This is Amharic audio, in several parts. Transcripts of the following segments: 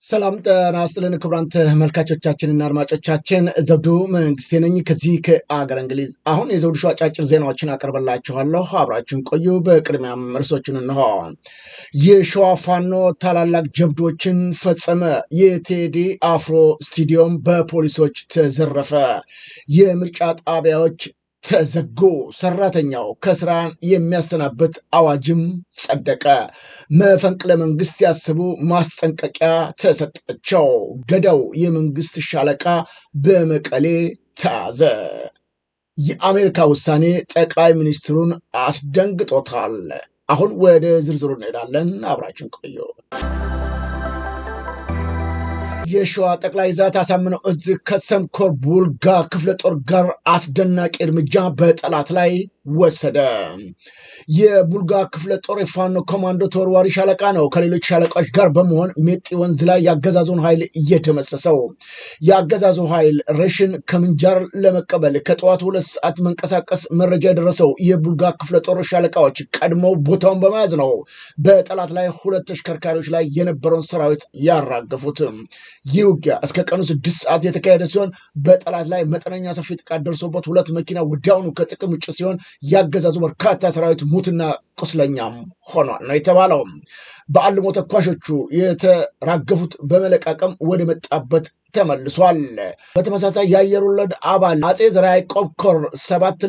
ሰላም ጤና ይስጥልን ክቡራን ተመልካቾቻችንና አድማጮቻችን ዘውዱ መንግስቴ ነኝ ከዚህ ከአገር እንግሊዝ። አሁን የዘውዱ ሾው አጫጭር ዜናዎችን አቀርብላችኋለሁ፣ አብራችሁን ቆዩ። በቅድሚያም ርዕሶቹን እንሆ። የሸዋ ፋኖ ታላላቅ ጀብዶችን ፈጸመ። የቴዲ አፍሮ ስታዲየም በፖሊሶች ተዘረፈ። የምርጫ ጣቢያዎች ተዘጉ። ሰራተኛው ከስራ የሚያሰናበት አዋጅም ጸደቀ። መፈንቅለ መንግስት ያስቡ ማስጠንቀቂያ ተሰጣቸው። ገዳው የመንግስት ሻለቃ በመቀሌ ተያዘ። የአሜሪካ ውሳኔ ጠቅላይ ሚኒስትሩን አስደንግጦታል። አሁን ወደ ዝርዝሩ እንሄዳለን። አብራችን ቆዩ። የሸዋ ጠቅላይ ግዛት አሳምነው እዝ ከሰምኮር ቡልጋ ክፍለ ጦር ጋር አስደናቂ እርምጃ በጠላት ላይ ወሰደ። የቡልጋ ክፍለ ጦር የፋኖ ኮማንዶ ተወርዋሪ ሻለቃ ነው ከሌሎች ሻለቃዎች ጋር በመሆን ሜጢ ወንዝ ላይ ያገዛዙን ኃይል እየደመሰሰው። ያገዛዙ ኃይል ረሽን ከምንጃር ለመቀበል ከጠዋቱ 2 ሰዓት መንቀሳቀስ መረጃ የደረሰው የቡልጋ ክፍለ ጦር ሻለቃዎች ቀድመው ቦታውን በመያዝ ነው በጠላት ላይ 2 ተሽከርካሪዎች ላይ የነበረውን ሰራዊት ያራገፉት። ይህ ውጊያ እስከ ቀኑ 6 ሰዓት የተካሄደ ሲሆን በጠላት ላይ መጠነኛ ሰፊ ጥቃት ደርሶበት 2 መኪና ወዲያውኑ ከጥቅም ውጭ ሲሆን ያገዛዙ በርካታ ሰራዊት ሙትና ቁስለኛም ሆኗል ነው የተባለው። በአልሞ ተኳሾቹ የተራገፉት በመለቃቀም ወደ መጣበት ተመልሷል። በተመሳሳይ የአየር ወለድ አባል አጼ ዘርዓ ያዕቆብ ኮር 7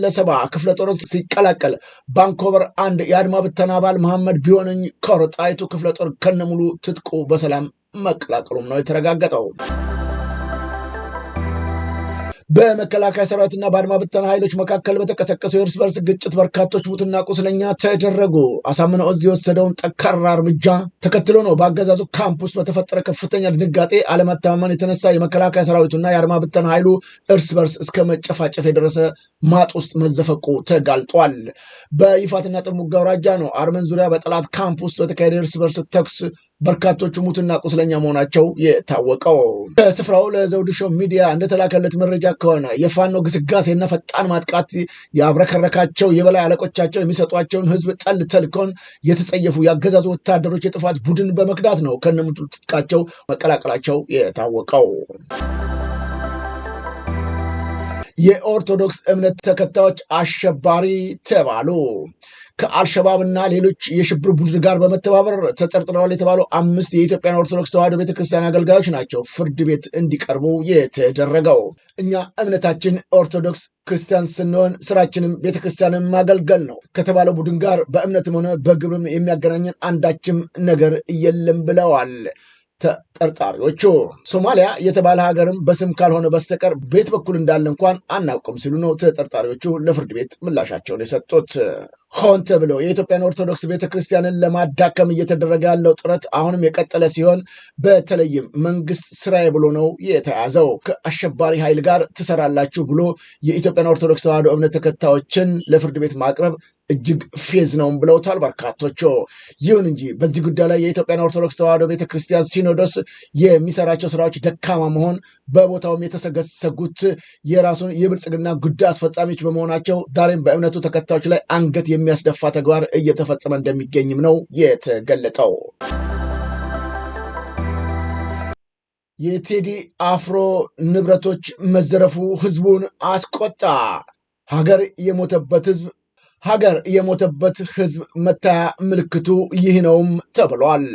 ክፍለ ጦር ሲቀላቀል ባንኮበር 1 የአድማ ብተና አባል መሐመድ ቢሆነኝ ኮር ጣይቱ ክፍለ ጦር ከነሙሉ ትጥቁ በሰላም መቀላቀሉም ነው የተረጋገጠው። በመከላከያ ሰራዊትና በአድማ ብተና ኃይሎች መካከል በተቀሰቀሰው የእርስ በርስ ግጭት በርካቶች ሙትና ቁስለኛ ተደረጉ። አሳምነው እዝ የወሰደውን ጠንካራ እርምጃ ተከትሎ ነው በአገዛዙ ካምፕ ውስጥ በተፈጠረ ከፍተኛ ድንጋጤ አለመተማመን የተነሳ የመከላከያ ሰራዊቱና የአድማ ብተና ኃይሉ እርስ በርስ እስከ መጨፋጨፍ የደረሰ ማጥ ውስጥ መዘፈቁ ተጋልጧል። በይፋትና ጥሙጋ አውራጃ ነው አርመን ዙሪያ በጠላት ካምፕ ውስጥ በተካሄደ እርስ በርስ ተኩስ በርካቶቹ ሙትና ቁስለኛ መሆናቸው የታወቀው። ከስፍራው ለዘውዱ ሾው ሚዲያ እንደተላከለት መረጃ ከሆነ የፋኖ ግስጋሴና ፈጣን ማጥቃት ያብረከረካቸው የበላይ አለቆቻቸው የሚሰጧቸውን ህዝብ ጠል ተልኮን የተጸየፉ ያገዛዙ ወታደሮች የጥፋት ቡድን በመክዳት ነው ከነሙሉ ትጥቃቸው መቀላቀላቸው የታወቀው። የኦርቶዶክስ እምነት ተከታዮች አሸባሪ ተባሉ። ከአልሸባብና ሌሎች የሽብር ቡድን ጋር በመተባበር ተጠርጥረዋል የተባሉ 5 የኢትዮጵያን ኦርቶዶክስ ተዋሕዶ ቤተክርስቲያን አገልጋዮች ናቸው ፍርድ ቤት እንዲቀርቡ የተደረገው። እኛ እምነታችን ኦርቶዶክስ ክርስቲያን ስንሆን ስራችንም ቤተክርስቲያንን ማገልገል ነው ከተባለው ቡድን ጋር በእምነትም ሆነ በግብርም የሚያገናኘን አንዳችም ነገር የለም ብለዋል ተጠርጣሪዎቹ። ሶማሊያ የተባለ ሀገርም በስም ካልሆነ በስተቀር ቤት በኩል እንዳለ እንኳን አናውቅም ሲሉ ነው ተጠርጣሪዎቹ ለፍርድ ቤት ምላሻቸውን የሰጡት። ሆን ተብለው የኢትዮጵያን ኦርቶዶክስ ቤተክርስቲያንን ለማዳከም እየተደረገ ያለው ጥረት አሁንም የቀጠለ ሲሆን በተለይም መንግስት ስራዬ ብሎ ነው የተያዘው። ከአሸባሪ ኃይል ጋር ትሰራላችሁ ብሎ የኢትዮጵያን ኦርቶዶክስ ተዋሕዶ እምነት ተከታዮችን ለፍርድ ቤት ማቅረብ እጅግ ፌዝ ነው ብለውታል በርካቶቹ። ይሁን እንጂ በዚህ ጉዳይ ላይ የኢትዮጵያን ኦርቶዶክስ ተዋሕዶ ቤተክርስቲያን ሲኖዶስ የሚሰራቸው ስራዎች ደካማ መሆን፣ በቦታውም የተሰገሰጉት የራሱን የብልጽግና ጉዳይ አስፈጻሚዎች በመሆናቸው ዛሬም በእምነቱ ተከታዮች ላይ አንገት የሚያስደፋ ተግባር እየተፈጸመ እንደሚገኝም ነው የተገለጠው። የቴዲ አፍሮ ንብረቶች መዘረፉ ህዝቡን አስቆጣ። ሀገር የሞተበት ህዝብ መታያ ምልክቱ ይህ ነውም ተብሏል።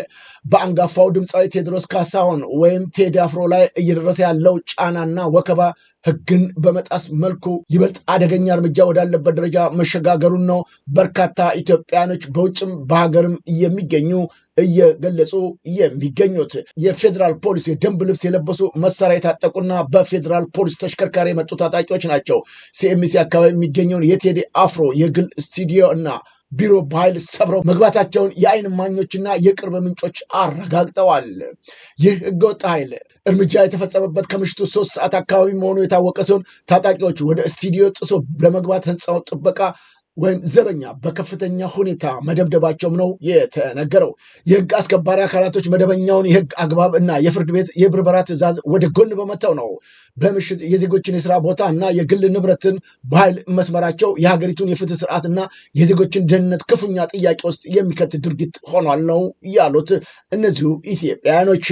በአንጋፋው ድምፃዊ ቴዎድሮስ ካሳሁን ወይም ቴዲ አፍሮ ላይ እየደረሰ ያለው ጫናና ወከባ ህግን በመጣስ መልኩ ይበልጥ አደገኛ እርምጃ ወዳለበት ደረጃ መሸጋገሩን ነው በርካታ ኢትዮጵያኖች በውጭም በሀገርም የሚገኙ እየገለጹ የሚገኙት። የፌዴራል ፖሊስ የደንብ ልብስ የለበሱ መሳሪያ የታጠቁና በፌዴራል ፖሊስ ተሽከርካሪ የመጡ ታጣቂዎች ናቸው ሲኤምሲ አካባቢ የሚገኘውን የቴዲ አፍሮ የግል ስቱዲዮ እና ቢሮ በኃይል ሰብረው መግባታቸውን የአይን እማኞችና የቅርብ ምንጮች አረጋግጠዋል። ይህ ህገወጥ ኃይል እርምጃ የተፈጸመበት ከምሽቱ 3 ሰዓት አካባቢ መሆኑ የታወቀ ሲሆን ታጣቂዎቹ ወደ ስቱዲዮ ጥሶ ለመግባት ህንፃው ጥበቃ ወይም ዘበኛ በከፍተኛ ሁኔታ መደብደባቸውም ነው የተነገረው። የህግ አስከባሪ አካላቶች መደበኛውን የህግ አግባብ እና የፍርድ ቤት የብርበራ ትዕዛዝ ወደ ጎን በመተው ነው በምሽት የዜጎችን የስራ ቦታ እና የግል ንብረትን በኃይል መስመራቸው የሀገሪቱን የፍትህ ስርዓትና የዜጎችን ደህንነት ክፉኛ ጥያቄ ውስጥ የሚከት ድርጊት ሆኗል ነው ያሉት እነዚሁ ኢትዮጵያውያኖች።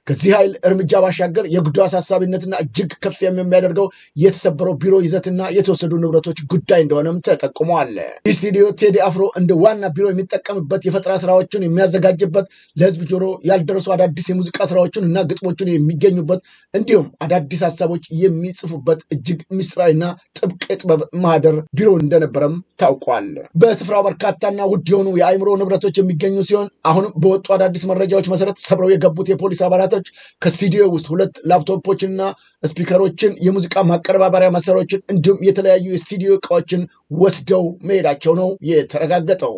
ከዚህ ኃይል እርምጃ ባሻገር የጉዳዩ አሳሳቢነትና እጅግ ከፍ የሚያደርገው የተሰበረው ቢሮ ይዘትና የተወሰዱ ንብረቶች ጉዳይ እንደሆነም ተጠቁመዋል። ይህ ስቱዲዮ ቴዲ አፍሮ እንደ ዋና ቢሮ የሚጠቀምበት የፈጠራ ስራዎችን የሚያዘጋጅበት ለህዝብ ጆሮ ያልደረሱ አዳዲስ የሙዚቃ ስራዎችን እና ግጥሞችን የሚገኙበት እንዲሁም አዳዲስ ሀሳቦች የሚጽፉበት እጅግ ምስጢራዊና ጥብቅ የጥበብ ማህደር ቢሮ እንደነበረም ታውቋል። በስፍራው በርካታና ውድ የሆኑ የአእምሮ ንብረቶች የሚገኙ ሲሆን አሁንም በወጡ አዳዲስ መረጃዎች መሰረት ሰብረው የገቡት የፖሊስ አባላቶች ከስቱዲዮ ውስጥ 2 ላፕቶፖችንና ስፒከሮችን፣ የሙዚቃ ማቀነባበሪያ መሳሪያዎችን እንዲሁም የተለያዩ የስቱዲዮ እቃዎችን ወስደው መሄዳቸው ነው የተረጋገጠው።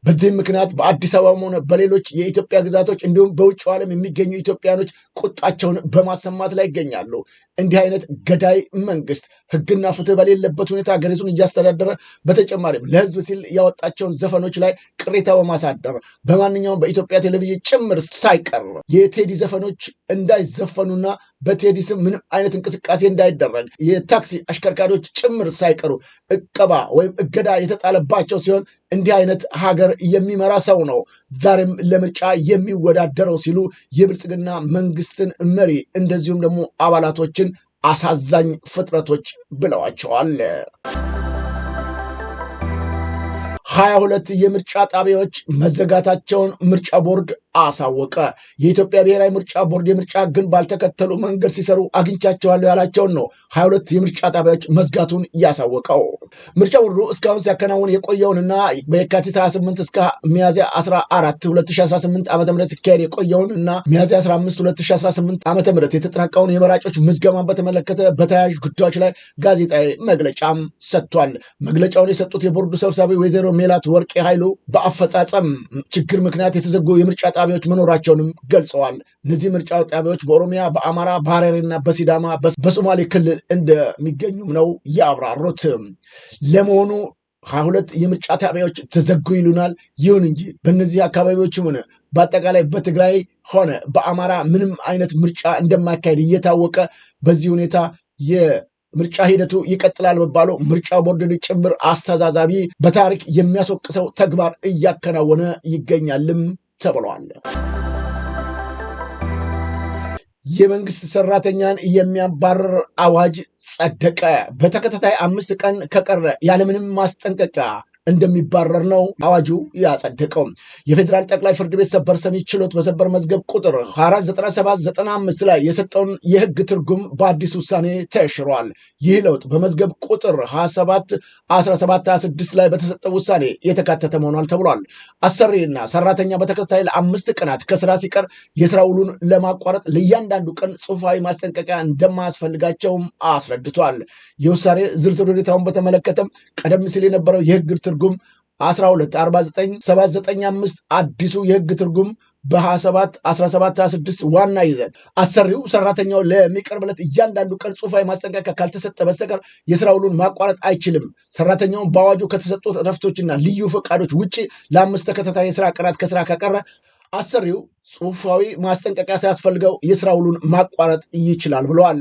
በዚህም ምክንያት በአዲስ አበባም ሆነ በሌሎች የኢትዮጵያ ግዛቶች እንዲሁም በውጭ ዓለም የሚገኙ ኢትዮጵያኖች ቁጣቸውን በማሰማት ላይ ይገኛሉ። እንዲህ አይነት ገዳይ መንግስት ህግና ፍትህ በሌለበት ሁኔታ ሀገሪቱን እያስተዳደረ በተጨማሪም ለህዝብ ሲል ያወጣቸውን ዘፈኖች ላይ ቅሬታ በማሳደር በማንኛውም በኢትዮጵያ ቴሌቪዥን ጭምር ሳይቀር የቴዲ ዘፈኖች እንዳይዘፈኑና በቴዲ ስም ምንም አይነት እንቅስቃሴ እንዳይደረግ የታክሲ አሽከርካሪዎች ጭምር ሳይቀሩ እቀባ ወይም እገዳ የተጣለባቸው ሲሆን እንዲህ አይነት ሀገር የሚመራ ሰው ነው ዛሬም ለምርጫ የሚወዳደረው ሲሉ የብልጽግና መንግስትን መሪ እንደዚሁም ደግሞ አባላቶችን አሳዛኝ ፍጥረቶች ብለዋቸዋል። 22 የምርጫ ጣቢያዎች መዘጋታቸውን ምርጫ ቦርድ አሳወቀ። የኢትዮጵያ ብሔራዊ ምርጫ ቦርድ የምርጫ ግን ባልተከተሉ መንገድ ሲሰሩ አግኝቻቸዋለሁ ያላቸውን ነው 22 የምርጫ ጣቢያዎች መዝጋቱን ያሳወቀው። ምርጫ ቦርዱ እስካሁን ሲያከናውን የቆየውንና በየካቲት 28 እስከ ሚያዝያ 14 2018 ዓ.ም ሲካሄድ የቆየውን እና ሚያዝያ 15 2018 ዓ.ም የተጠናቀውን የመራጮች ምዝገማን በተመለከተ በተያያዥ ጉዳዮች ላይ ጋዜጣዊ መግለጫም ሰጥቷል። መግለጫውን የሰጡት የቦርዱ ሰብሳቢ ወይዘሮ ሜላት ወርቄ ኃይሉ በአፈጻጸም ችግር ምክንያት የተዘጉ የምርጫ ጣቢያዎች መኖራቸውንም ገልጸዋል። እነዚህ ምርጫ ጣቢያዎች በኦሮሚያ፣ በአማራ፣ በሐረሪና በሲዳማ በሶማሌ ክልል እንደሚገኙም ነው ያብራሩት። ለመሆኑ 22 የምርጫ ጣቢያዎች ተዘጉ ይሉናል። ይሁን እንጂ በእነዚህ አካባቢዎችም ሆነ በአጠቃላይ በትግራይ ሆነ በአማራ ምንም አይነት ምርጫ እንደማይካሄድ እየታወቀ በዚህ ሁኔታ ምርጫ ሂደቱ ይቀጥላል መባሉ ምርጫ ቦርድን ጭምር አስተዛዛቢ በታሪክ የሚያስወቅሰው ተግባር እያከናወነ ይገኛልም ተብሏል። የመንግስት ሰራተኛን የሚያባርር አዋጅ ጸደቀ። በተከታታይ 5 ቀን ከቀረ ያለምንም ማስጠንቀቂያ እንደሚባረር ነው አዋጁ ያጸደቀው። የፌዴራል ጠቅላይ ፍርድ ቤት ሰበር ሰሚ ችሎት በሰበር መዝገብ ቁጥር 49795 ላይ የሰጠውን የህግ ትርጉም በአዲስ ውሳኔ ተሽሯል። ይህ ለውጥ በመዝገብ ቁጥር 271726 ላይ በተሰጠው ውሳኔ የተካተተ መሆኗል ተብሏል። አሰሪና ሰራተኛ በተከታታይ ለ5 ቀናት ከስራ ሲቀር የስራ ውሉን ለማቋረጥ ለእያንዳንዱ ቀን ጽሁፋዊ ማስጠንቀቂያ እንደማያስፈልጋቸውም አስረድቷል። የውሳኔ ዝርዝር ሁኔታውን በተመለከተም ቀደም ሲል የነበረው የህግ ትርጉም 1249795 አዲሱ የህግ ትርጉም በ271726 ዋና ይዘት አሰሪው ሰራተኛው ለሚቀርብለት እያንዳንዱ ቀን ጽሁፋዊ ማስጠንቀቂያ ካልተሰጠ በስተቀር የስራ ውሉን ማቋረጥ አይችልም። ሰራተኛውን በአዋጁ ከተሰጡት እረፍቶችና ልዩ ፈቃዶች ውጭ ለ5 ተከታታይ የስራ ቀናት ከስራ ከቀረ አሰሪው ጽሁፋዊ ማስጠንቀቂያ ሳያስፈልገው የስራ ውሉን ማቋረጥ ይችላል ብለዋል።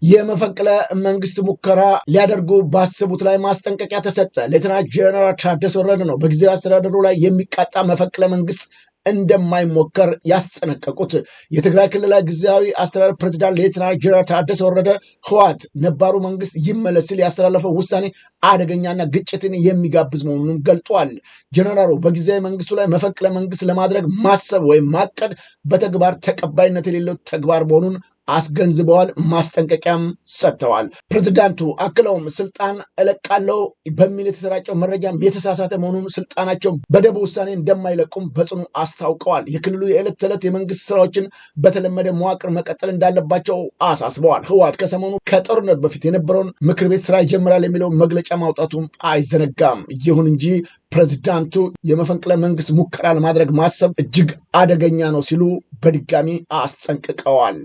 የመፈንቅለ መንግስት ሙከራ ሊያደርጉ ባሰቡት ላይ ማስጠንቀቂያ ተሰጠ። ሌተናንት ጀነራል ታደሰ ወረደ ነው በጊዜያዊ አስተዳደሩ ላይ የሚቃጣ መፈንቅለ መንግስት እንደማይሞከር ያስጠነቀቁት። የትግራይ ክልላዊ ጊዜያዊ አስተዳደር ፕሬዝዳንት ሌተናንት ጀነራል ታደሰ ወረደ ህወሓት ነባሩ መንግስት ይመለስ ሲል ያስተላለፈው ውሳኔ አደገኛና ግጭትን የሚጋብዝ መሆኑንም ገልጧል። ጀነራሉ በጊዜያዊ መንግስቱ ላይ መፈንቅለ መንግስት ለማድረግ ማሰብ ወይም ማቀድ በተግባር ተቀባይነት የሌለው ተግባር መሆኑን አስገንዝበዋል። ማስጠንቀቂያም ሰጥተዋል። ፕሬዝዳንቱ አክለውም ስልጣን እለቃለሁ በሚል የተሰራጨው መረጃም የተሳሳተ መሆኑን ስልጣናቸው በደቡብ ውሳኔ እንደማይለቁም በጽኑ አስታውቀዋል። የክልሉ የዕለት ተዕለት የመንግስት ስራዎችን በተለመደ መዋቅር መቀጠል እንዳለባቸው አሳስበዋል። ህወሓት ከሰሞኑ ከጦርነት በፊት የነበረውን ምክር ቤት ስራ ይጀምራል የሚለውን መግለጫ ማውጣቱም አይዘነጋም። ይሁን እንጂ ፕሬዝዳንቱ የመፈንቅለ መንግስት ሙከራ ለማድረግ ማሰብ እጅግ አደገኛ ነው ሲሉ በድጋሚ አስጠንቅቀዋል።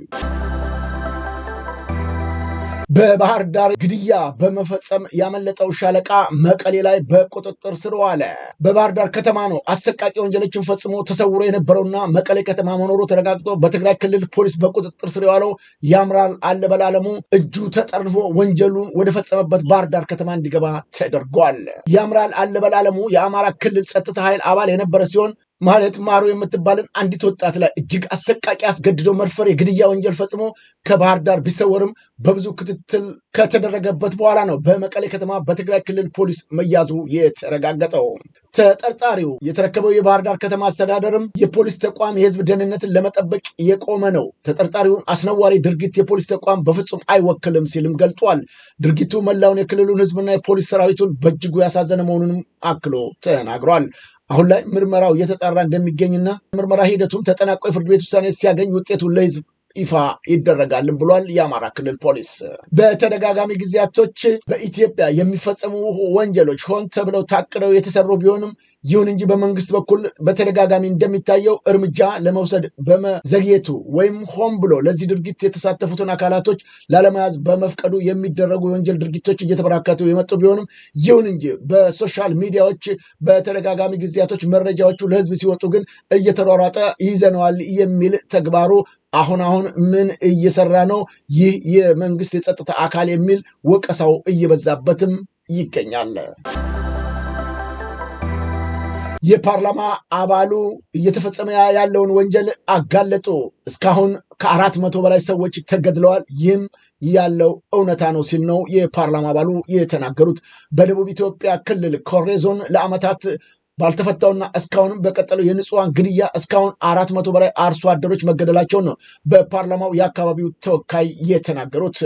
በባህር ዳር ግድያ በመፈጸም ያመለጠው ሻለቃ መቀሌ ላይ በቁጥጥር ስር ዋለ። በባህር ዳር ከተማ ነው አሰቃቂ ወንጀሎችን ፈጽሞ ተሰውሮ የነበረውና መቀሌ ከተማ መኖሩ ተረጋግጦ በትግራይ ክልል ፖሊስ በቁጥጥር ስር የዋለው ያምራል አለበል አለሙ እጁ ተጠርንፎ ወንጀሉን ወደ ፈጸመበት ባህር ዳር ከተማ እንዲገባ ተደርጓል። ያምራል አለበል አለሙ የአማራ ክልል ጸጥታ ኃይል አባል የነበረ ሲሆን ማለት ማሩ የምትባልን አንዲት ወጣት ላይ እጅግ አሰቃቂ አስገድዶ መድፈር የግድያ ወንጀል ፈጽሞ ከባህር ዳር ቢሰወርም በብዙ ክትትል ከተደረገበት በኋላ ነው በመቀሌ ከተማ በትግራይ ክልል ፖሊስ መያዙ የተረጋገጠው። ተጠርጣሪው የተረከበው የባህር ዳር ከተማ አስተዳደርም የፖሊስ ተቋም የህዝብ ደህንነትን ለመጠበቅ የቆመ ነው፣ ተጠርጣሪውን አስነዋሪ ድርጊት የፖሊስ ተቋም በፍጹም አይወክልም ሲልም ገልጿል። ድርጊቱ መላውን የክልሉን ህዝብና የፖሊስ ሰራዊቱን በእጅጉ ያሳዘነ መሆኑንም አክሎ ተናግሯል። አሁን ላይ ምርመራው እየተጣራ እንደሚገኝና ምርመራ ሂደቱም ተጠናቆ የፍርድ ቤት ውሳኔ ሲያገኝ ውጤቱን ለህዝብ ይፋ ይደረጋልን ብሏል። የአማራ ክልል ፖሊስ በተደጋጋሚ ጊዜያቶች በኢትዮጵያ የሚፈጸሙ ወንጀሎች ሆን ተብለው ታቅደው የተሰሩ ቢሆንም ይሁን እንጂ በመንግስት በኩል በተደጋጋሚ እንደሚታየው እርምጃ ለመውሰድ በመዘግየቱ ወይም ሆን ብሎ ለዚህ ድርጊት የተሳተፉትን አካላቶች ላለመያዝ በመፍቀዱ የሚደረጉ የወንጀል ድርጊቶች እየተበራከቱ የመጡ ቢሆንም ይሁን እንጂ በሶሻል ሚዲያዎች በተደጋጋሚ ጊዜያቶች መረጃዎቹ ለህዝብ ሲወጡ ግን እየተሯሯጠ ይዘነዋል የሚል ተግባሩ አሁን ምን እየሰራ ነው ይህ የመንግስት የጸጥታ አካል የሚል ወቀሳው እየበዛበትም ይገኛል። የፓርላማ አባሉ እየተፈጸመ ያለውን ወንጀል አጋለጡ። እስካሁን ከ400 በላይ ሰዎች ተገድለዋል። ይህም ያለው እውነታ ነው ሲል ነው የፓርላማ አባሉ የተናገሩት። በደቡብ ኢትዮጵያ ክልል ኮሬ ዞን ለዓመታት ባልተፈታውና እስካሁንም በቀጠለው የንጹሃን ግድያ እስካሁን 400 በላይ አርሶ አደሮች መገደላቸውን ነው በፓርላማው የአካባቢው ተወካይ የተናገሩት።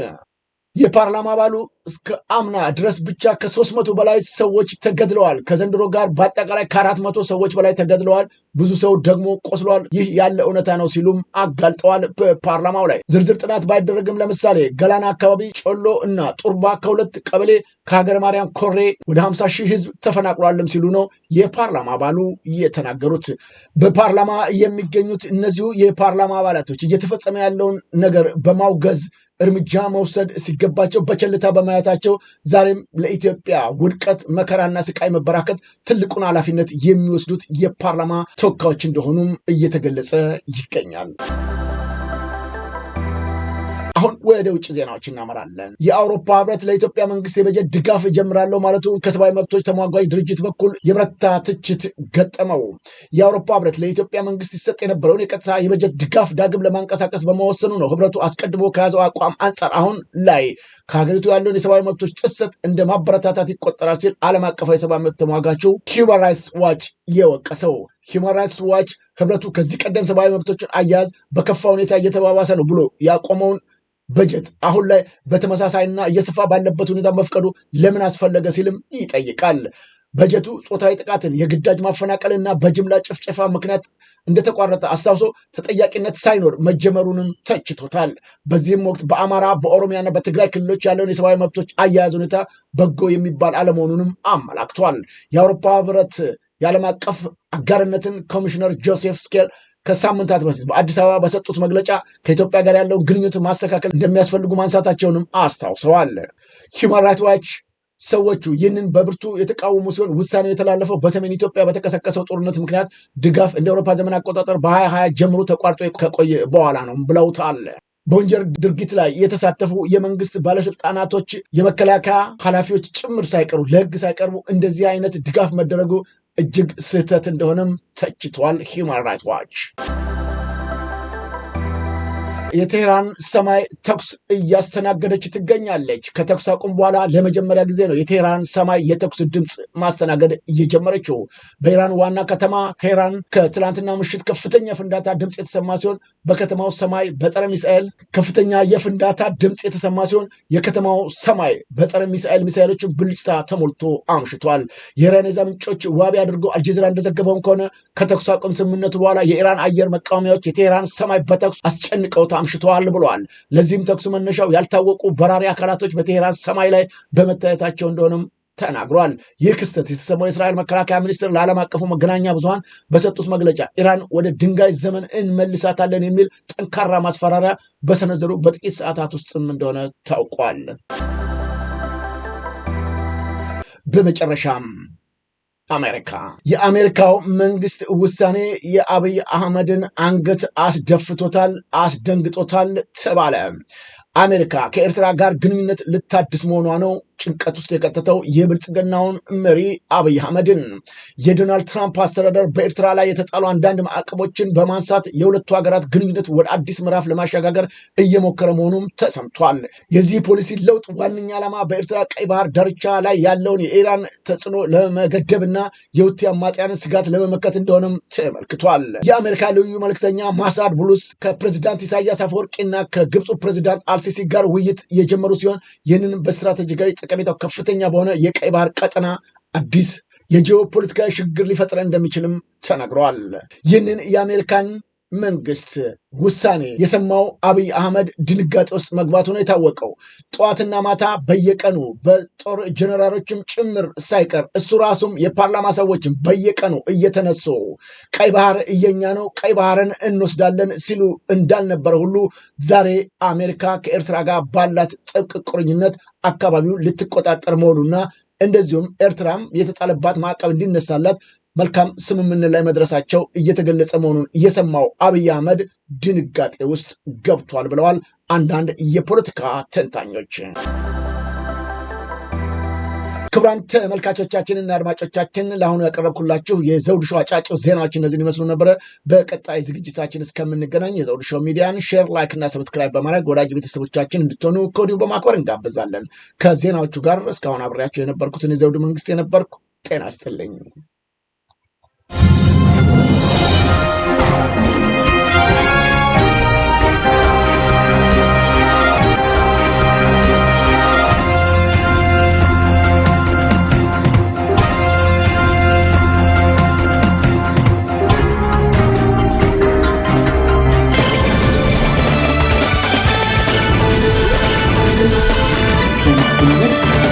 የፓርላማ አባሉ እስከ አምና ድረስ ብቻ ከ300 በላይ ሰዎች ተገድለዋል። ከዘንድሮ ጋር በአጠቃላይ ከ400 ሰዎች በላይ ተገድለዋል። ብዙ ሰው ደግሞ ቆስሏል። ይህ ያለ እውነታ ነው ሲሉም አጋልጠዋል። በፓርላማው ላይ ዝርዝር ጥናት ባይደረግም ለምሳሌ ገላና አካባቢ ጮሎ እና ጡርባ ከሁለት ቀበሌ ከሀገረ ማርያም ኮሬ ወደ 50 ሺህ ህዝብ ተፈናቅሏልም ሲሉ ነው የፓርላማ አባሉ የተናገሩት። በፓርላማ የሚገኙት እነዚሁ የፓርላማ አባላቶች እየተፈጸመ ያለውን ነገር በማውገዝ እርምጃ መውሰድ ሲገባቸው በቸልታ በማየታቸው ዛሬም ለኢትዮጵያ ውድቀት፣ መከራና ስቃይ መበራከት ትልቁን ኃላፊነት የሚወስዱት የፓርላማ ተወካዮች እንደሆኑም እየተገለጸ ይገኛል። አሁን ወደ ውጭ ዜናዎች እናመራለን። የአውሮፓ ህብረት ለኢትዮጵያ መንግስት የበጀት ድጋፍ ጀምራለሁ ማለቱ ከሰብአዊ መብቶች ተሟጋጅ ድርጅት በኩል የበረታ ትችት ገጠመው። የአውሮፓ ህብረት ለኢትዮጵያ መንግስት ይሰጥ የነበረውን የቀጥታ የበጀት ድጋፍ ዳግም ለማንቀሳቀስ በመወሰኑ ነው ህብረቱ አስቀድሞ ከያዘው አቋም አንጻር አሁን ላይ ከሀገሪቱ ያለውን የሰብአዊ መብቶች ጥሰት እንደ ማበረታታት ይቆጠራል ሲል ዓለም አቀፋዊ የሰብአዊ መብት ተሟጋቹ ሂውማን ራይትስ ዋች የወቀሰው። ሂውማን ራይትስ ዋች ህብረቱ ከዚህ ቀደም ሰብአዊ መብቶችን አያያዝ በከፋ ሁኔታ እየተባባሰ ነው ብሎ ያቆመውን በጀት አሁን ላይ በተመሳሳይና እየሰፋ ባለበት ሁኔታ መፍቀዱ ለምን አስፈለገ ሲልም ይጠይቃል። በጀቱ ጾታዊ ጥቃትን፣ የግዳጅ ማፈናቀልና በጅምላ ጭፍጨፋ ምክንያት እንደተቋረጠ አስታውሶ ተጠያቂነት ሳይኖር መጀመሩንም ተችቶታል። በዚህም ወቅት በአማራ በኦሮሚያና በትግራይ ክልሎች ያለውን የሰብአዊ መብቶች አያያዝ ሁኔታ በጎ የሚባል አለመሆኑንም አመላክቷል። የአውሮፓ ህብረት የዓለም አቀፍ አጋርነትን ኮሚሽነር ጆሴፍ ስኬል ከሳምንታት በፊት በአዲስ አበባ በሰጡት መግለጫ ከኢትዮጵያ ጋር ያለውን ግንኙነት ማስተካከል እንደሚያስፈልጉ ማንሳታቸውንም አስታውሰዋል። ሂውማን ራይትስ ዋች ሰዎቹ ይህንን በብርቱ የተቃወሙ ሲሆን ውሳኔው የተላለፈው በሰሜን ኢትዮጵያ በተቀሰቀሰው ጦርነት ምክንያት ድጋፍ እንደ አውሮፓ ዘመን አቆጣጠር በ2020 ጀምሮ ተቋርጦ ከቆየ በኋላ ነው ብለውታል። በወንጀል ድርጊት ላይ የተሳተፉ የመንግስት ባለስልጣናቶች፣ የመከላከያ ኃላፊዎች ጭምር ሳይቀሩ ለህግ ሳይቀርቡ እንደዚህ አይነት ድጋፍ መደረጉ እጅግ ስህተት እንደሆነም ተችቷል። ሂውማን ራይትስ ዋች የቴህራን ሰማይ ተኩስ እያስተናገደች ትገኛለች። ከተኩስ አቁም በኋላ ለመጀመሪያ ጊዜ ነው የቴህራን ሰማይ የተኩስ ድምፅ ማስተናገድ እየጀመረችው። በኢራን ዋና ከተማ ቴህራን ከትላንትና ምሽት ከፍተኛ ፍንዳታ ድምፅ የተሰማ ሲሆን በከተማው ሰማይ በጸረ ሚሳኤል ከፍተኛ የፍንዳታ ድምፅ የተሰማ ሲሆን የከተማው ሰማይ በጸረ ሚሳኤሎችን ብልጭታ ተሞልቶ አምሽቷል። የኢራን የዜና ምንጮች ዋቢ አድርገው አልጀዚራ እንደዘገበውን ከሆነ ከተኩስ አቁም ስምምነቱ በኋላ የኢራን አየር መቃወሚያዎች የቴህራን ሰማይ በተኩስ አስጨንቀውት አምሽተዋል ብለዋል። ለዚህም ተኩስ መነሻው ያልታወቁ በራሪ አካላቶች በቴህራን ሰማይ ላይ በመታየታቸው እንደሆነም ተናግሯል። ይህ ክስተት የተሰማው የእስራኤል መከላከያ ሚኒስትር ለዓለም አቀፉ መገናኛ ብዙሃን በሰጡት መግለጫ ኢራን ወደ ድንጋይ ዘመን እንመልሳታለን የሚል ጠንካራ ማስፈራሪያ በሰነዘሩ በጥቂት ሰዓታት ውስጥም እንደሆነ ታውቋል። በመጨረሻም የአሜሪካው መንግስት ውሳኔ የአብይ አህመድን አንገት አስደፍቶታል፣ አስደንግጦታል ተባለ። አሜሪካ ከኤርትራ ጋር ግንኙነት ልታድስ መሆኗ ነው ጭንቀት ውስጥ የከተተው የብልጽግናውን መሪ አብይ አህመድን። የዶናልድ ትራምፕ አስተዳደር በኤርትራ ላይ የተጣሉ አንዳንድ ማዕቀቦችን በማንሳት የሁለቱ ሀገራት ግንኙነት ወደ አዲስ ምዕራፍ ለማሸጋገር እየሞከረ መሆኑም ተሰምቷል። የዚህ ፖሊሲ ለውጥ ዋነኛ ዓላማ በኤርትራ ቀይ ባህር ዳርቻ ላይ ያለውን የኢራን ተጽዕኖ ለመገደብና የሁቲ አማጽያንን ስጋት ለመመከት እንደሆነም ተመልክቷል። የአሜሪካ ልዩ መልክተኛ ማሳድ ቡሉስ ከፕሬዚዳንት ኢሳያስ አፈወርቂና ከግብፁ ፕሬዚዳንት አልሲሲ ጋር ውይይት የጀመሩ ሲሆን ይህንን በስትራቴጂካዊ ጠቀሜታው ከፍተኛ በሆነ የቀይ ባህር ቀጠና አዲስ የጂኦፖለቲካዊ ሽግግር ሊፈጥር እንደሚችልም ተናግረዋል። ይህንን የአሜሪካን መንግስት ውሳኔ የሰማው አብይ አህመድ ድንጋጤ ውስጥ መግባቱ ነው የታወቀው። ጠዋትና ማታ በየቀኑ በጦር ጀነራሎችም ጭምር ሳይቀር እሱ ራሱም የፓርላማ ሰዎችም በየቀኑ እየተነሱ ቀይ ባህር እየኛ ነው፣ ቀይ ባህርን እንወስዳለን ሲሉ እንዳልነበረ ሁሉ ዛሬ አሜሪካ ከኤርትራ ጋር ባላት ጥብቅ ቁርኝነት አካባቢው ልትቆጣጠር መሆኑና እንደዚሁም ኤርትራም የተጣለባት ማዕቀብ እንዲነሳላት መልካም ስምምነት ላይ መድረሳቸው እየተገለጸ መሆኑን እየሰማው አብይ አህመድ ድንጋጤ ውስጥ ገብቷል ብለዋል አንዳንድ የፖለቲካ ተንታኞች። ክቡራን ተመልካቾቻችንና አድማጮቻችን ለአሁኑ ያቀረብኩላችሁ የዘውዱ ሾው አጫጭር ዜናዎች እነዚህን ይመስሉ ነበረ። በቀጣይ ዝግጅታችን እስከምንገናኝ የዘውዱ ሾው ሚዲያን ሼር፣ ላይክ እና ሰብስክራይብ በማድረግ ወዳጅ ቤተሰቦቻችን እንድትሆኑ ከወዲሁ በማክበር እንጋብዛለን። ከዜናዎቹ ጋር እስካሁን አብሬያቸው የነበርኩትን የዘውዱ መንግስት የነበርኩ። ጤና ይስጥልኝ። Thank you.